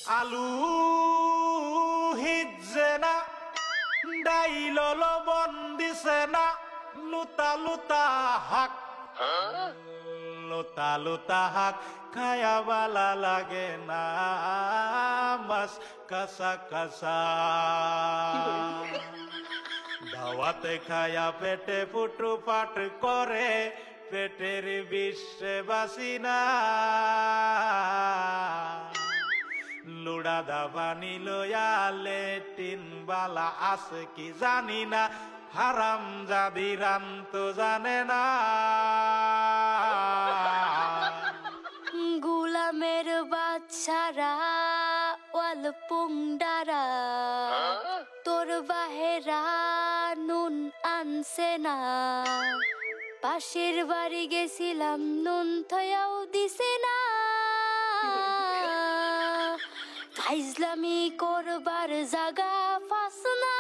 আলু হিজে না ডাইল লবণ দিছে না লুতা লুতা হাক লুতা লুতা হাক খায়া বালা লাগে না মাছ কাঁচা কাঁচা দাওয়াতে খায়া পেটে ফুটু পাট করে পেটের বিশ্বে বাসি না লুড়া দাবানি লয়া লেটিন বালা আছে কি জানি না হারাম জাদি রান তো জানে না গুলামের বাচ্চারা ওয়াল পুংডারা তোর বাহেরা নুন আনছে না পাশের বাড়ি গেছিলাম নুন থয়াও দিছে না ফাইজলামি করবার জাগা ফাস না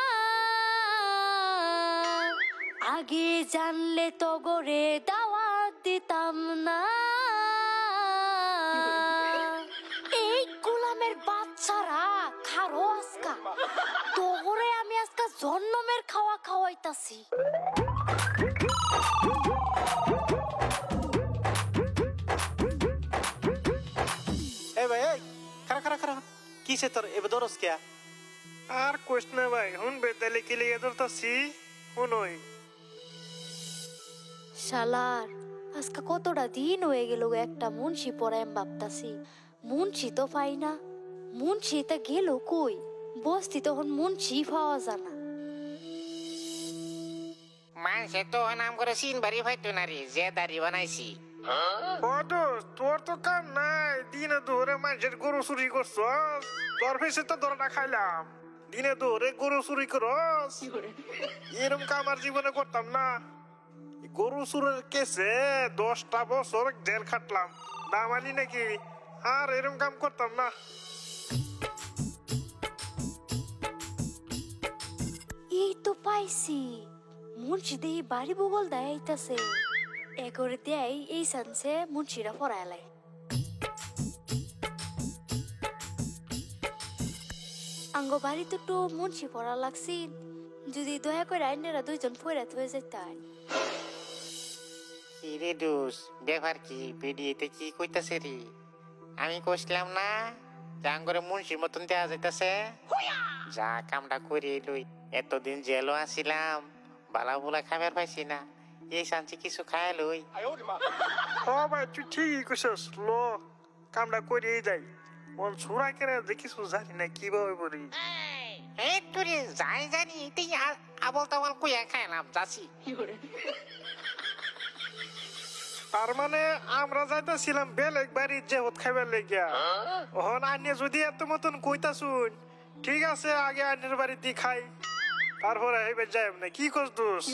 আগে জানলে তো গরে দাওয়াত দিতাম না এই গোলামের বাচ্চারা খারো আজকা তোরে আমি আজকা জন্মের খাওয়া খাওয়াইতাছি ए भाई खरा खरा खरा किसे तर एबे दरस क्या আর কোশ না ভাই হুন বেদালে কি লিয়ে ধরতাছি হুনই শালার আজকা কতটা দিন হয়ে গেল একটা মুন্সি পড়ায় ভাবতাছি মুন্সি তো পাই না মুন্সি তা গেল কই বস্তি তখন মুন্সি পাওয়া জানা মানুষে তো নাম করে সিন বাড়ি ভাইতো না রে যে দাড়ি বানাইছি ও দোস্ত তোর তো কাম নাই দিনে ধরে মানুষের গরু চুরি করছস তোর ফেসে তো ধরনা খাইলাম দিনে ধরে গরু চুরি করস এরম কাম আর জীবনে করতাম না গরু চুরের কেসে 10টা বছর জেল খাটলাম দামালি নাকি আর এরম কাম করতাম না এই তো পাইছি মুন্সি দিয়ে বাড়ি বগল দেয় আইতাছে এগরে দেয় এই সানসে মুন্সিরা পড়াইলাই আঙ্গ বাড়ি তো একটু মুন্সি পড়া লাগছি যদি দয়া করে আইনেরা দুইজন ফয়রাত হয়ে যেতাই কি রে দোষ ব্যাপার কি ভিডিওতে কি কইতাছে রে আমি কইছিলাম না জাঙ্গরে মুন্সির মতন দেয়া যাইতাছে যা কামটা করে লই এতদিন জেলও আসিলাম বালা বুলা খাবার পাইছি না এই শান্তি কিছু খায় লই ও ভাই তুই ঠিকই কইছস লো কামটা করে যাই মন ছুরা কেন দেখিস জানি না কিভাবে বলি এই তুই যাই জানি তুই আবল তাবল কইয়া খাইলাম যাচ্ছি তার মানে আমরা যাইতাছিলাম বেলেগ বাড়ির যে হত খাইবার লেগিয়া ওহন আন্নে যদি এত মতন কইতা শুন ঠিক আছে আগে আন্নের বাড়িতে খাই তারপরে এবার যাই না কি করছ দোষ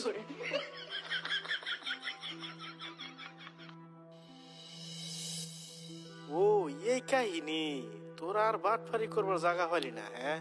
ও এই কাহিনী তোর আর বাটফারি করবার জায়গা হলি না হ্যাঁ